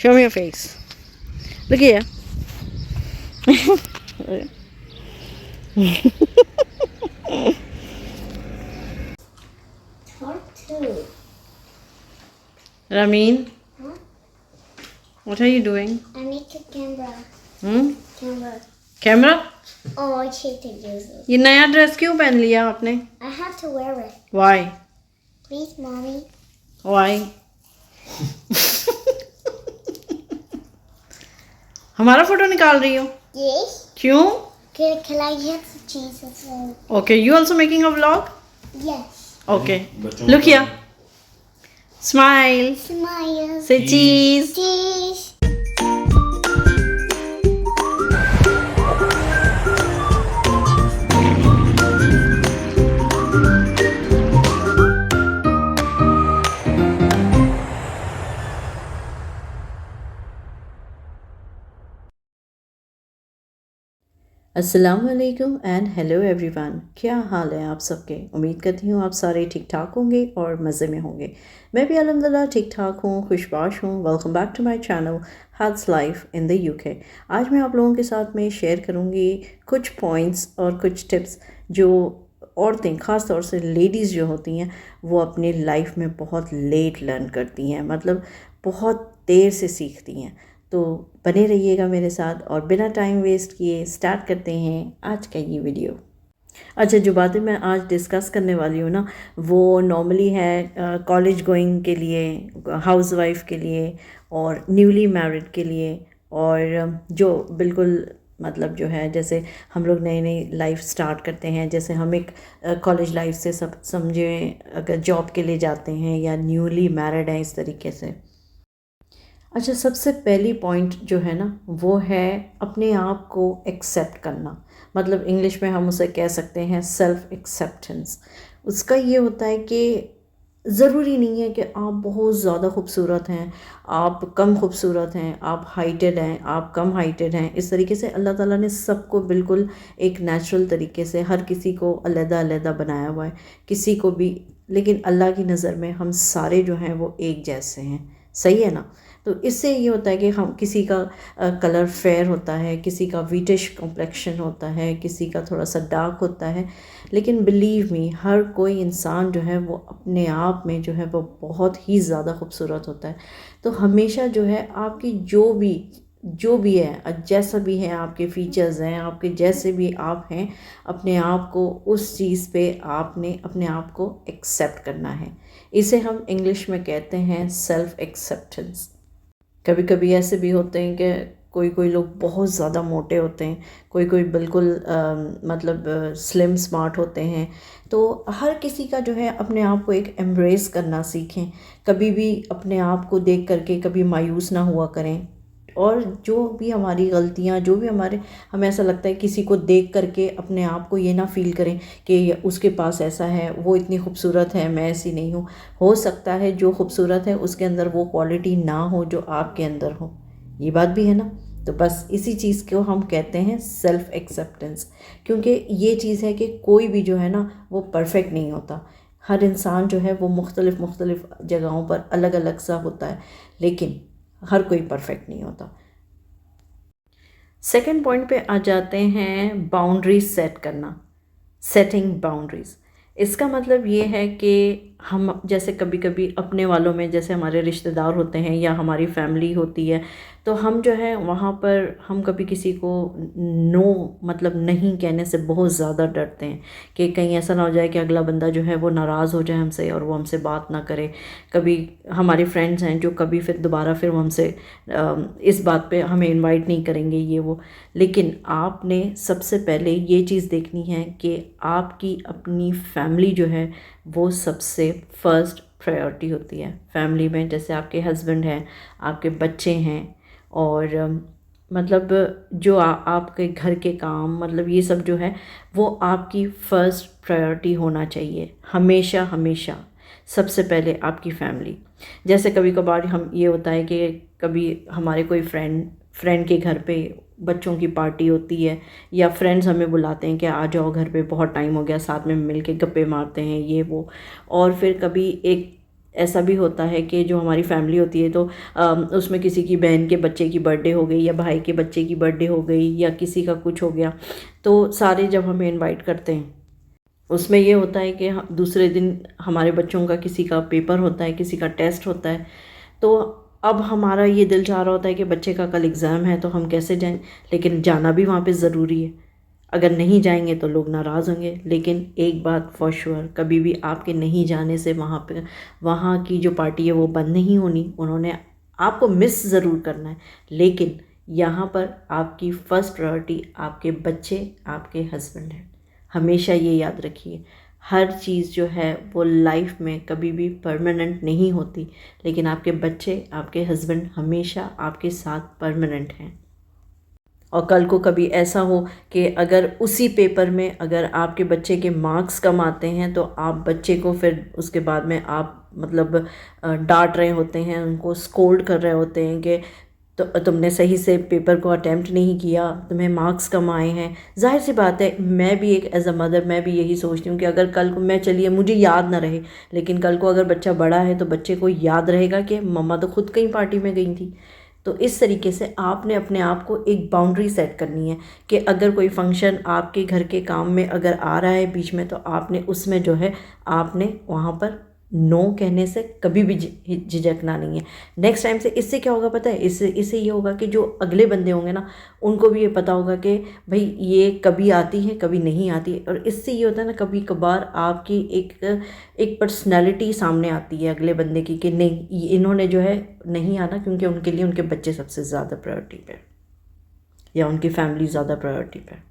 Show me your face. Look here. Part 2. Ramin, Huh? what are you doing? I need a camera. Camera. Camera? Oh, I hate to use it. ये नया dress क्यों पहन लिया आपने? I have to wear it. Why? Please, mommy. Why? हमारा photo निकाल रही हो? Yes. क्यों? Can I get some cheese as well? Okay, you also making a vlog? Yes. Okay. Look here. Smile. Smile. Say cheese. Cheese. अस्सलाम वालेकुम and hello everyone. क्या हाल है आप सबके? उम्मीद करती हूँ आप सारे ठीक ठाक होंगे और मज़े में होंगे। मैं भी अल्हम्दुलिल्लाह ठीक ठाक हूँ, खुशबाश हूँ। Welcome back to my channel हादस लाइफ इन द यूके। आज मैं आप लोगों के साथ में शेयर करूँगी कुछ पॉइंट्स और कुछ टिप्स जो औरतें, ख़ास तौर से लेडीज़ जो होती हैं, वो अपनी लाइफ में बहुत लेट लर्न करती हैं, मतलब बहुत देर से सीखती हैं। तो बने रहिएगा मेरे साथ और बिना टाइम वेस्ट किए स्टार्ट करते हैं आज का ये वीडियो। अच्छा, जो बातें मैं आज डिस्कस करने वाली हूँ ना, वो नॉर्मली है कॉलेज गोइंग के लिए, हाउसवाइफ के लिए और न्यूली मैरिड के लिए, और जो बिल्कुल मतलब जो है, जैसे हम लोग नई नई लाइफ स्टार्ट करते हैं, जैसे हम एक कॉलेज लाइफ से सब समझें अगर जॉब के लिए जाते हैं या न्यूली मैरिड हैं, इस तरीके से। अच्छा, सबसे पहली पॉइंट जो है ना, वो है अपने आप को एक्सेप्ट करना। मतलब इंग्लिश में हम उसे कह सकते हैं सेल्फ एक्सेप्टेंस। उसका ये होता है कि ज़रूरी नहीं है कि आप बहुत ज़्यादा खूबसूरत हैं, आप कम खूबसूरत हैं, आप हाइटेड हैं, आप कम हाइटेड हैं। इस तरीके से अल्लाह ताला ने सबको बिल्कुल एक नेचुरल तरीके से हर किसी को अलग-अलग बनाया हुआ है, किसी को भी। लेकिन अल्लाह की नज़र में हम सारे जो हैं वो एक जैसे हैं, सही है ना? तो इससे ये होता है कि हम किसी का कलर फेयर होता है, किसी का व्हीटिश कॉम्प्लेक्शन होता है, किसी का थोड़ा सा डार्क होता है, लेकिन बिलीव मी, हर कोई इंसान जो है वो अपने आप में जो है वो बहुत ही ज़्यादा खूबसूरत होता है। तो हमेशा जो है आपकी जो भी है, जैसा भी है, आपके फ़ीचर्स हैं, आपके जैसे भी आप हैं, अपने आप को उस चीज़ पे आपने अपने आप को एक्सेप्ट करना है। इसे हम इंग्लिश में कहते हैं सेल्फ एक्सेप्टेंस। कभी कभी ऐसे भी होते हैं कि कोई कोई लोग बहुत ज़्यादा मोटे होते हैं, कोई कोई बिल्कुल मतलब स्लिम स्मार्ट होते हैं। तो हर किसी का जो है अपने आप को एक एम्ब्रेस करना सीखें। कभी भी अपने आप को देख करके कभी मायूस ना हुआ करें। और जो भी हमारी गलतियाँ, जो भी हमें ऐसा लगता है किसी को देख करके अपने आप को ये ना फील करें कि उसके पास ऐसा है, वो इतनी खूबसूरत है, मैं ऐसी नहीं हूँ। हो सकता है जो खूबसूरत है उसके अंदर वो क्वालिटी ना हो जो आपके अंदर हो, ये बात भी है ना। तो बस इसी चीज़ को हम कहते हैं सेल्फ एक्सेप्टेंस। क्योंकि ये चीज़ है कि कोई भी जो है ना वो परफेक्ट नहीं होता। हर इंसान जो है वो मुख्तलिफ़ जगहों पर अलग अलग सा होता है, लेकिन हर कोई परफेक्ट नहीं होता। सेकंड पॉइंट पे आ जाते हैं बाउंड्रीज सेट करना, सेटिंग बाउंड्रीज़। इसका मतलब ये है कि हम जैसे कभी कभी अपने वालों में, जैसे हमारे रिश्तेदार होते हैं या हमारी फैमिली होती है, तो हम जो है वहाँ पर हम कभी किसी को नो मतलब नहीं कहने से बहुत ज़्यादा डरते हैं कि कहीं ऐसा ना हो जाए कि अगला बंदा जो है वो नाराज़ हो जाए हमसे और वो हमसे बात ना करे। कभी हमारी फ्रेंड्स हैं जो कभी फिर दोबारा फिर वो हमसे इस बात पे हमें इनवाइट नहीं करेंगे, ये वो। लेकिन आपने सबसे पहले ये चीज़ देखनी है कि आपकी अपनी फैमिली जो है वो सबसे फर्स्ट प्रायोरिटी होती है। फैमिली में जैसे आपके हस्बैंड हैं, आपके बच्चे हैं, और मतलब जो आपके घर के काम, मतलब ये सब जो है वो आपकी फ़र्स्ट प्रायोरिटी होना चाहिए। हमेशा हमेशा सबसे पहले आपकी फैमिली। जैसे कभी कभार हम ये होता है कि कभी हमारे कोई फ्रेंड के घर पे बच्चों की पार्टी होती है, या फ्रेंड्स हमें बुलाते हैं कि आ जाओ घर पे, बहुत टाइम हो गया, साथ में मिल के गप्पे मारते हैं, ये वो। और फिर कभी एक ऐसा भी होता है कि जो हमारी फैमिली होती है तो उसमें किसी की बहन के बच्चे की बर्थडे हो गई या भाई के बच्चे की बर्थडे हो गई या किसी का कुछ हो गया, तो सारे जब हमें इनवाइट करते हैं उसमें ये होता है कि दूसरे दिन हमारे बच्चों का किसी का पेपर होता है, किसी का टेस्ट होता है। तो अब हमारा ये दिल चाह रहा होता है कि बच्चे का कल एग्ज़ाम है तो हम कैसे जाएं, लेकिन जाना भी वहाँ पे ज़रूरी है। अगर नहीं जाएंगे तो लोग नाराज़ होंगे। लेकिन एक बात फॉर श्योर, कभी भी आपके नहीं जाने से वहाँ की जो पार्टी है वो बंद नहीं होनी। उन्होंने आपको मिस ज़रूर करना है, लेकिन यहाँ पर आपकी फ़र्स्ट प्रायोरिटी आपके बच्चे, आपके हस्बैंड हैं। हमेशा ये याद रखिए, हर चीज़ जो है वो लाइफ में कभी भी परमानेंट नहीं होती, लेकिन आपके बच्चे, आपके हस्बैंड हमेशा आपके साथ परमानेंट हैं। और कल को कभी ऐसा हो कि अगर उसी पेपर में अगर आपके बच्चे के मार्क्स कम आते हैं तो आप बच्चे को फिर उसके बाद में आप मतलब डांट रहे होते हैं, उनको स्कोल्ड कर रहे होते हैं कि तो तुमने सही से पेपर को अटेम्प्ट नहीं किया, तुम्हें मार्क्स कम आए हैं। जाहिर सी बात है, मैं भी एक एज अ मदर मैं भी यही सोचती हूँ कि अगर कल को मैं, चलिए मुझे याद ना रहे, लेकिन कल को अगर बच्चा बड़ा है तो बच्चे को याद रहेगा कि मम्मा तो खुद कहीं पार्टी में गई थी। तो इस तरीके से आपने अपने आप को एक बाउंड्री सेट करनी है कि अगर कोई फंक्शन आपके घर के काम में अगर आ रहा है बीच में, तो आपने उसमें जो है आपने वहाँ पर नो कहने से कभी भी झिझकना नहीं है। नेक्स्ट टाइम से इससे क्या होगा पता है, इससे ये होगा कि जो अगले बंदे होंगे ना, उनको भी ये पता होगा कि भाई ये कभी आती है कभी नहीं आती है। और इससे ये होता है ना, कभी कभार आपकी एक पर्सनैलिटी सामने आती है अगले बंदे की कि नहीं, इन्होंने जो है नहीं आना क्योंकि उनके लिए उनके बच्चे सबसे ज़्यादा प्रायोरिटी पे या उनकी फैमिली ज़्यादा प्रायोरिटी पे।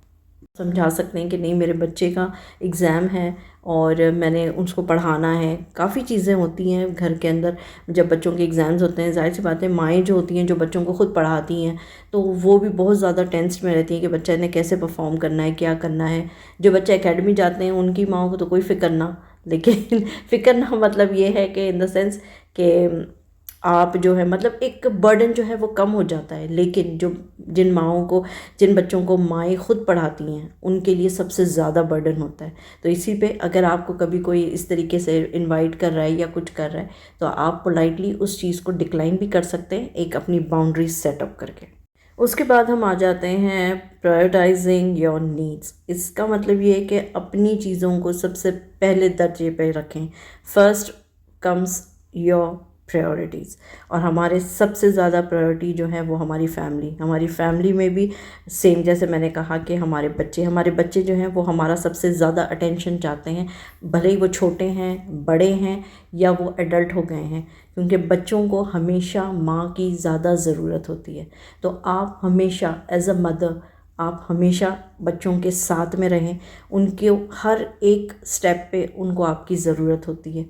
समझा सकते हैं कि नहीं, मेरे बच्चे का एग्ज़ाम है और मैंने उसको पढ़ाना है। काफ़ी चीज़ें होती हैं घर के अंदर जब बच्चों के एग्ज़ाम्स होते हैं। ज़ाहिर सी बात है, माएँ जो होती हैं जो बच्चों को ख़ुद पढ़ाती हैं तो वो भी बहुत ज़्यादा टेंस्ड में रहती हैं कि बच्चे ने कैसे परफॉर्म करना है, क्या करना है। जो बच्चे एकेडमी जाते हैं उनकी माओं को तो कोई फ़िक्र ना, लेकिन फ़िक्र ना मतलब ये है कि इन द सेंस कि आप जो है मतलब एक बर्डन जो है वो कम हो जाता है। लेकिन जो जिन बच्चों को माएँ खुद पढ़ाती हैं उनके लिए सबसे ज़्यादा बर्डन होता है। तो इसी पे अगर आपको कभी कोई इस तरीके से इनवाइट कर रहा है या कुछ कर रहा है तो आप पोलाइटली उस चीज़ को डिक्लाइन भी कर सकते हैं, एक अपनी बाउंड्री सेटअप करके। उसके बाद हम आ जाते हैं प्रायोरिटाइजिंग योर नीड्स। इसका मतलब ये है कि अपनी चीज़ों को सबसे पहले दर्जे पे रखें। First comes your priorities. और हमारे सबसे ज़्यादा प्रायोरिटी जो है वो हमारी फैमिली में भी सेम, जैसे मैंने कहा कि हमारे बच्चे जो हैं वो हमारा सबसे ज़्यादा अटेंशन चाहते हैं, भले ही वो छोटे हैं, बड़े हैं या वो एडल्ट हो गए हैं, क्योंकि बच्चों को हमेशा माँ की ज़्यादा ज़रूरत होती है। तो आप हमेशा एज अ मदर आप हमेशा बच्चों के साथ में रहें, उनके हर एक स्टेप पे उनको आपकी ज़रूरत होती है।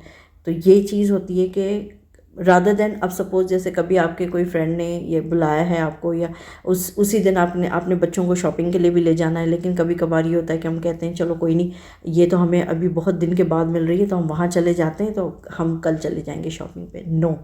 तो ये चीज़ होती है कि रादर देन, अब सपोज़ जैसे कभी आपके कोई फ्रेंड ने ये बुलाया है आपको या उसी दिन आपने बच्चों को शॉपिंग के लिए भी ले जाना है, लेकिन कभी कभार ये होता है कि हम कहते हैं चलो कोई नहीं, ये तो हमें अभी बहुत दिन के बाद मिल रही है तो हम वहाँ चले जाते हैं, तो हम कल चले जाएंगे शॉपिंग पे। No,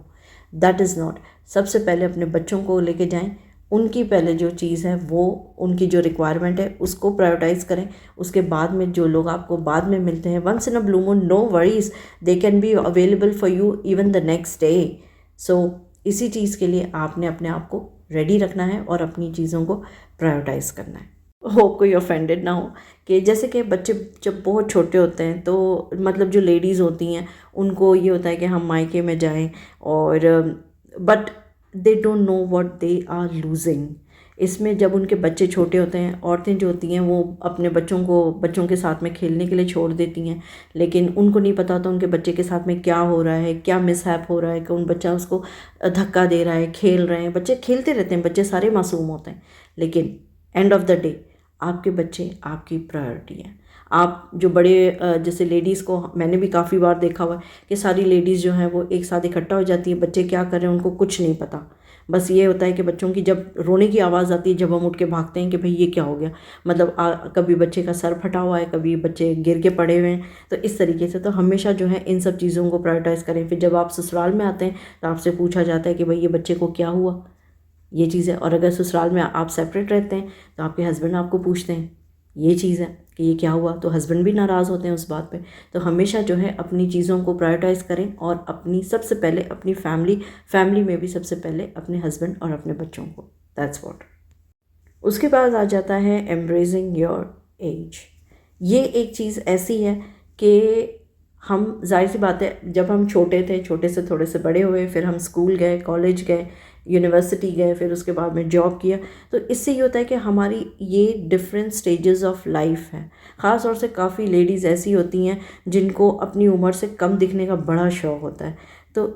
that is not. सबसे पहले अपने बच्चों को लेके जाएं, उनकी पहले जो चीज़ है वो उनकी जो रिक्वायरमेंट है उसको प्रायोरिटाइज़ करें। उसके बाद में जो लोग आपको बाद में मिलते हैं, once in a blue moon, no worries, they can be available for you even the next day. So इसी चीज़ के लिए आपने अपने आप को रेडी रखना है और अपनी चीज़ों को प्रायोरिटाइज़ करना है। होप कोई ऑफेंडेड ना हो कि जैसे कि बच्चे जब बहुत छोटे होते हैं तो मतलब जो लेडीज़ होती हैं उनको ये होता है कि हम मायके में जाएं, और but they don't know what they are losing. इसमें जब उनके बच्चे छोटे होते हैं, औरतें जो होती हैं वो अपने बच्चों के साथ में खेलने के लिए छोड़ देती हैं, लेकिन उनको नहीं पता होता उनके बच्चे के साथ में क्या हो रहा है, क्या मिसहैप हो रहा है, कि उन बच्चा उसको धक्का दे रहा है, खेल रहे हैं। बच्चे खेलते रहते हैं, बच्चे सारे मासूम होते हैं, लेकिन एंड ऑफ द डे आपके बच्चे आपकी प्रायोरिटी हैं। आप जो बड़े जैसे लेडीज़ को मैंने भी काफ़ी बार देखा हुआ है कि सारी लेडीज़ जो हैं वो एक साथ इकट्ठा हो जाती है, बच्चे क्या कर रहे हैं उनको कुछ नहीं पता। बस ये होता है कि बच्चों की जब रोने की आवाज़ आती है, जब हम उठ के भागते हैं कि भाई ये क्या हो गया, मतलब कभी बच्चे का सर फटा हुआ है, कभी बच्चे गिर के पड़े हुए हैं। तो इस तरीके से तो हमेशा जो है इन सब चीज़ों को प्रायोरिटाइज़ करें। फिर जब आप ससुराल में आते हैं तो आपसे पूछा जाता है कि भाई ये बच्चे को क्या हुआ, ये चीज़ है। और अगर ससुराल में आप सेपरेट रहते हैं तो आपके हस्बैंड आपको पूछते हैं, ये चीज़ है कि ये क्या हुआ, तो हस्बैंड भी नाराज़ होते हैं उस बात पे। तो हमेशा जो है अपनी चीज़ों को प्रायोरिटाइज़ करें और अपनी सबसे पहले अपनी फैमिली में भी सबसे पहले अपने हस्बैंड और अपने बच्चों को। That's what. उसके बाद आ जाता है एम्ब्रेसिंग योर एज। ये एक चीज़ ऐसी है कि हम, जाहिर सी बात है, जब हम छोटे थे, छोटे से थोड़े से बड़े हुए, फिर हम स्कूल गए, कॉलेज गए, यूनिवर्सिटी गए, फिर उसके बाद में जॉब किया, तो इससे ये होता है कि हमारी ये डिफरेंट स्टेजेस ऑफ लाइफ है। ख़ास तौर से काफ़ी लेडीज़ ऐसी होती हैं जिनको अपनी उम्र से कम दिखने का बड़ा शौक़ होता है। तो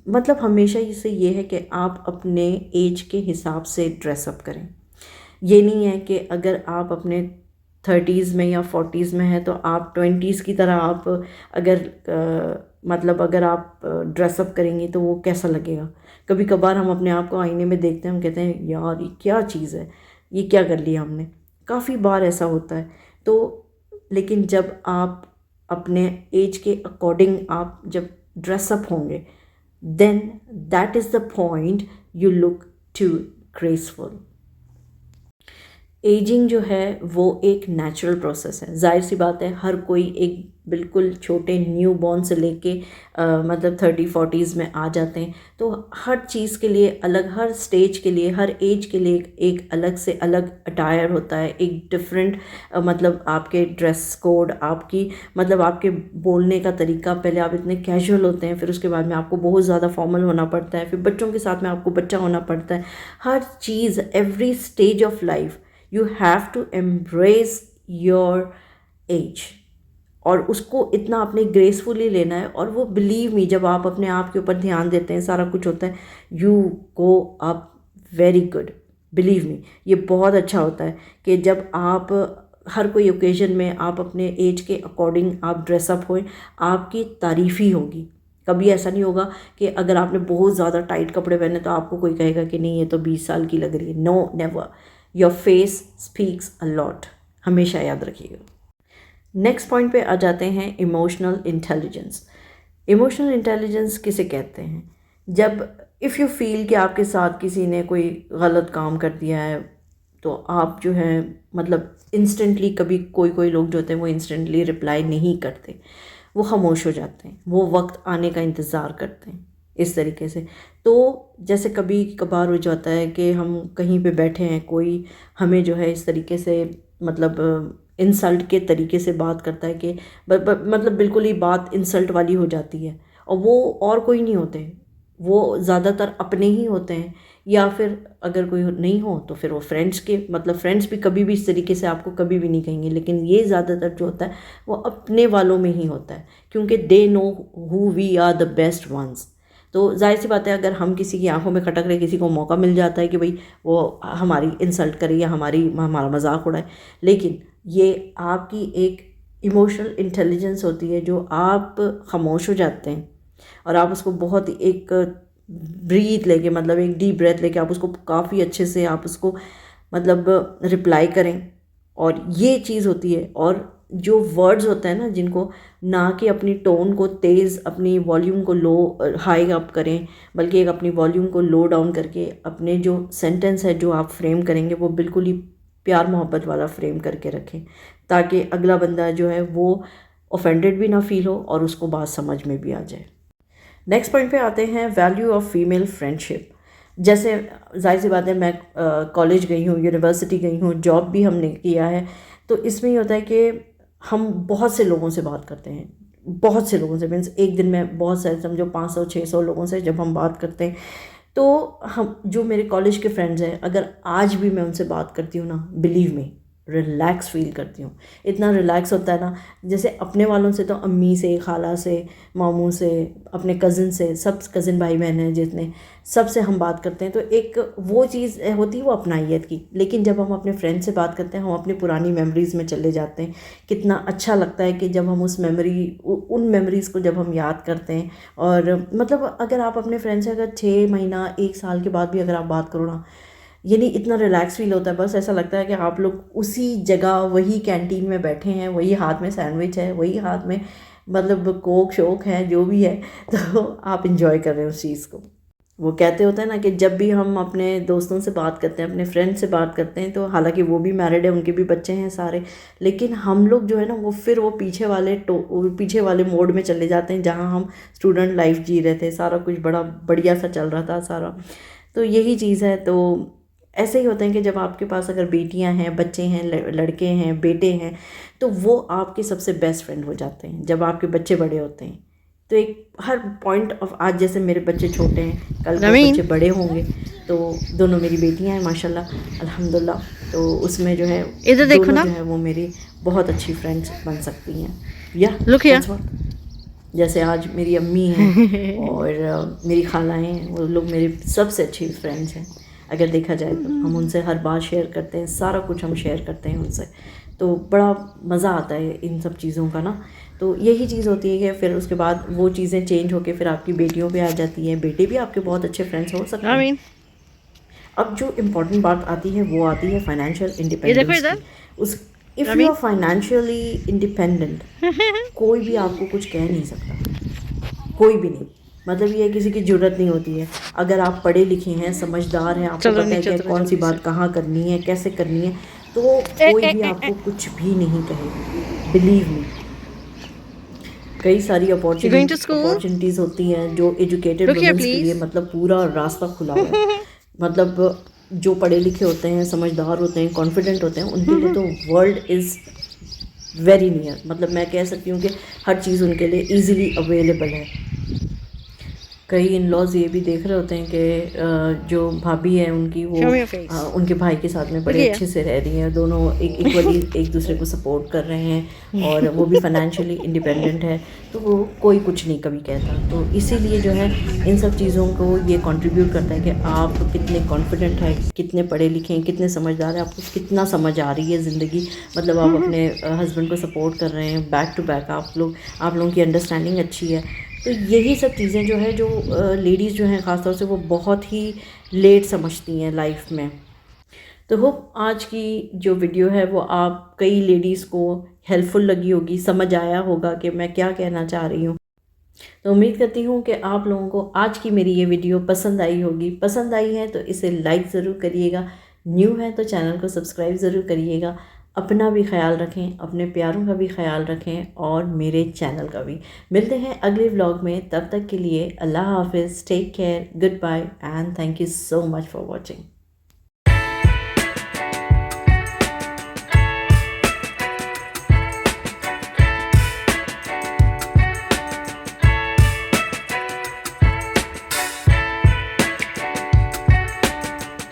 मतलब हमेशा इससे ये है कि आप अपने एज के हिसाब से ड्रेसअप करें। ये नहीं है कि अगर आप अपने 30s में या 40s में है तो आप 20s की तरह आप अगर मतलब अगर आप ड्रेसअप करेंगी तो वो कैसा लगेगा। कभी कभार हम अपने आप को आईने में देखते हैं, हम कहते हैं यार ये क्या चीज़ है, ये क्या कर लिया हमने। काफ़ी बार ऐसा होता है। तो लेकिन जब आप अपने एज के अकॉर्डिंग आप जब ड्रेसअप होंगे, then that is the point you look to graceful. Ageing जो है वो एक नेचुरल प्रोसेस है। जाहिर सी बात है, हर कोई एक बिल्कुल छोटे न्यू बॉर्न से लेके मतलब 30-40s में आ जाते हैं। तो हर चीज़ के लिए अलग, हर स्टेज के लिए, हर एज के लिए एक अलग से अलग अटायर होता है, एक डिफरेंट मतलब आपके ड्रेस कोड, आपकी मतलब आपके बोलने का तरीका। पहले आप इतने कैजुअल होते हैं, फिर उसके बाद में आपको बहुत ज़्यादा फॉर्मल होना पड़ता है, फिर बच्चों के साथ में आपको बच्चा होना पड़ता है। हर चीज़, every stage of life you have to embrace your age और उसको इतना आपने ग्रेसफुली लेना है। और वो बिलीव मी, जब आप अपने आप के ऊपर ध्यान देते हैं, सारा कुछ होता है, you go up very good. Believe me, ये बहुत अच्छा होता है कि जब आप हर कोई ओकेजन में आप अपने एज के अकॉर्डिंग आप ड्रेसअप होए, आपकी तारीफ़ ही होगी। कभी ऐसा नहीं होगा कि अगर आपने बहुत ज़्यादा टाइट कपड़े पहने तो आपको कोई कहेगा कि नहीं ये तो 20 साल की लग रही है। No, never. Your face speaks a lot, हमेशा याद रखिएगा। नेक्स्ट पॉइंट पे आ जाते हैं इमोशनल इंटेलिजेंस। इमोशनल इंटेलिजेंस किसे कहते हैं? जब इफ़ यू फील कि आपके साथ किसी ने कोई गलत काम कर दिया है तो आप जो है मतलब इंस्टेंटली, कभी कोई कोई लोग जो होते हैं वो इंस्टेंटली रिप्लाई नहीं करते, वो खामोश हो जाते हैं, वो वक्त आने का इंतज़ार करते हैं इस तरीके से। तो जैसे कभी कभार हो जाता है कि हम कहीं पे बैठे हैं, कोई हमें जो है इस तरीके से मतलब इंसल्ट के तरीके से बात करता है कि मतलब बिल्कुल ही बात इंसल्ट वाली हो जाती है, और वो और कोई नहीं होते, वो ज़्यादातर अपने ही होते हैं। या फिर अगर कोई नहीं हो तो फिर वो फ्रेंड्स के, मतलब फ्रेंड्स भी कभी भी इस तरीके से आपको कभी भी नहीं कहेंगे, लेकिन ये ज़्यादातर जो होता है वो अपने वालों में ही होता है, क्योंकि they know who we are the best ones. तो जाहिर सी बात है, अगर हम किसी की आंखों में खटक रहे, किसी को मौका मिल जाता है कि भाई वो हमारी इंसल्ट करे या हमारा मजाक उड़ाए, लेकिन ये आपकी एक इमोशनल इंटेलिजेंस होती है जो आप खामोश हो जाते हैं और आप उसको बहुत एक ब्रीथ लेके, मतलब एक डीप ब्रेथ लेके आप उसको काफ़ी अच्छे से आप उसको मतलब रिप्लाई करें। और ये चीज़ होती है। और जो वर्ड्स होते हैं ना, जिनको ना कि अपनी टोन को तेज़, अपनी वॉल्यूम को लो हाई अप करें, बल्कि एक अपनी वॉल्यूम को लो डाउन करके अपने जो सेंटेंस है जो आप फ्रेम करेंगे वो बिल्कुल ही प्यार मोहब्बत वाला फ्रेम करके रखें, ताकि अगला बंदा जो है वो ऑफेंडेड भी ना फील हो और उसको बात समझ में भी आ जाए। नेक्स्ट पॉइंट पे आते हैं वैल्यू ऑफ फीमेल फ्रेंडशिप। जैसे जाहिर सी बात है, मैं कॉलेज गई हूँ, यूनिवर्सिटी गई हूँ, जॉब भी हमने किया है, तो इसमें ये होता है कि हम बहुत से लोगों से बात करते हैं, बहुत से लोगों से, मीन्स एक दिन में बहुत सारे, समझो 500-600 लोगों से जब हम बात करते हैं, तो हम जो मेरे कॉलेज के फ्रेंड्स हैं, अगर आज भी मैं उनसे बात करती हूँ ना, बिलीव मी, रिलैक्स फील करती हूँ। इतना रिलैक्स होता है ना, जैसे अपने वालों से तो अम्मी से, खाला से, मामू से, अपने कज़न से, सब कज़न भाई बहन हैं जितने, सब से हम बात करते हैं, तो एक वो चीज़ होती है वो अपनाइयत की। लेकिन जब हम अपने फ्रेंड से बात करते हैं, हम अपनी पुरानी मेमोरीज़ में चले जाते हैं। कितना अच्छा लगता है कि जब हम उन मेमोरीज़ को जब हम याद करते हैं। और मतलब अगर आप अपने फ्रेंड से अगर 6 महीना 1 साल के बाद भी अगर आप बात करो ना, यानी इतना रिलैक्स फील होता है। बस ऐसा लगता है कि आप लोग उसी जगह, वही कैंटीन में बैठे हैं, वही हाथ में सैंडविच है, वही हाथ में मतलब कोक शोक है, जो भी है, तो आप इंजॉय कर रहे हैं उस चीज़ को। वो कहते होते हैं ना कि जब भी हम अपने दोस्तों से बात करते हैं, अपने फ्रेंड से बात करते हैं, तो हालांकि वो भी मैरिड है, उनके भी बच्चे हैं सारे, लेकिन हम लोग जो है ना वो फिर वो पीछे वाले मोड में चले जाते हैं जहाँ हम स्टूडेंट लाइफ जी रहे थे, सारा कुछ बड़ा बढ़िया सा चल रहा था सारा। तो यही चीज़ है। तो ऐसे ही होते हैं कि जब आपके पास अगर बेटियां हैं, बच्चे हैं, लड़के हैं, बेटे हैं, तो वो आपके सबसे बेस्ट फ्रेंड हो जाते हैं जब आपके बच्चे बड़े होते हैं। तो एक हर पॉइंट ऑफ, आज जैसे मेरे बच्चे छोटे हैं, कल को बच्चे बड़े होंगे, तो दोनों मेरी बेटियां हैं माशाल्लाह अल्हम्दुलिल्लाह, तो उसमें जो है इधर देखो दोनों ना, जो है वो मेरी बहुत अच्छी फ्रेंड्स बन सकती हैं। या Look here. that's what। जैसे आज मेरी अम्मी हैं और मेरी खालाएँ हैं, वो लोग मेरी सबसे अच्छी फ्रेंड्स हैं। अगर देखा जाए तो हम उनसे हर बात शेयर करते हैं, सारा कुछ हम शेयर करते हैं उनसे, तो बड़ा मज़ा आता है इन सब चीज़ों का ना। तो यही चीज़ होती है कि फिर उसके बाद वो चीज़ें चेंज होके फिर आपकी बेटियों पे आ जाती हैं, बेटे भी आपके बहुत अच्छे फ्रेंड्स हो सकते हैं। अब जो इम्पोर्टेंट बात आती है वो आती है फाइनेंशियल इंडिपेंडेंस की। उस if you are financially independent, कोई भी आपको कुछ कह नहीं सकता, कोई भी नहीं। मतलब ये किसी की ज़रूरत नहीं होती है। अगर आप पढ़े लिखे हैं, समझदार हैं, आपको पता है कि कौन सी बात कहाँ करनी है, कैसे करनी है, तो कोई भी आपको कुछ भी नहीं कहेगा, बिलीव मी। कई सारी अपॉर्चुनिटीज़ होती हैं जो एजुकेटेड वुमेन्स के लिए, मतलब पूरा रास्ता खुला हुआ है। मतलब जो पढ़े लिखे होते हैं, समझदार होते हैं, कॉन्फिडेंट होते हैं, उनके लिए तो वर्ल्ड इज़ वेरी नियर। मतलब मैं कह सकती हूँ कि हर चीज़ उनके लिए ईज़िली अवेलेबल है। कई इन लॉज ये भी देख रहे होते हैं कि जो भाभी है उनकी, वो उनके भाई के साथ में बड़े अच्छे से रह रही हैं, दोनों इक्वली एक दूसरे को सपोर्ट कर रहे हैं, और वो भी फाइनेंशियली इंडिपेंडेंट है, तो वो कोई कुछ नहीं कभी कहता। तो इसीलिए जो है इन सब चीज़ों को ये कंट्रीब्यूट करता है कि आप कितने कॉन्फिडेंट हैं, कितने पढ़े लिखे हैं, कितने समझदार हैं, आपको कितना समझ आ रही है ज़िंदगी। मतलब आप अपने हस्बैंड को सपोर्ट कर रहे हैं बैक टू बैक, आप लोगों की अंडरस्टैंडिंग अच्छी है। तो यही सब चीज़ें जो है, जो लेडीज़ जो हैं ख़ास तौर से, वो बहुत ही लेट समझती हैं लाइफ में। तो होप आज की जो वीडियो है वो आप कई लेडीज़ को हेल्पफुल लगी होगी, समझ आया होगा कि मैं क्या कहना चाह रही हूँ। तो उम्मीद करती हूँ कि आप लोगों को आज की मेरी ये वीडियो पसंद आई होगी। पसंद आई है तो इसे लाइक ज़रूर करिएगा, न्यू है तो चैनल को सब्सक्राइब ज़रूर करिएगा। अपना भी ख्याल रखें, अपने प्यारों का भी ख्याल रखें, और मेरे चैनल का भी। मिलते हैं अगले व्लॉग में, तब तक के लिए अल्लाह हाफिज़, take care, goodbye and thank you so much for watching.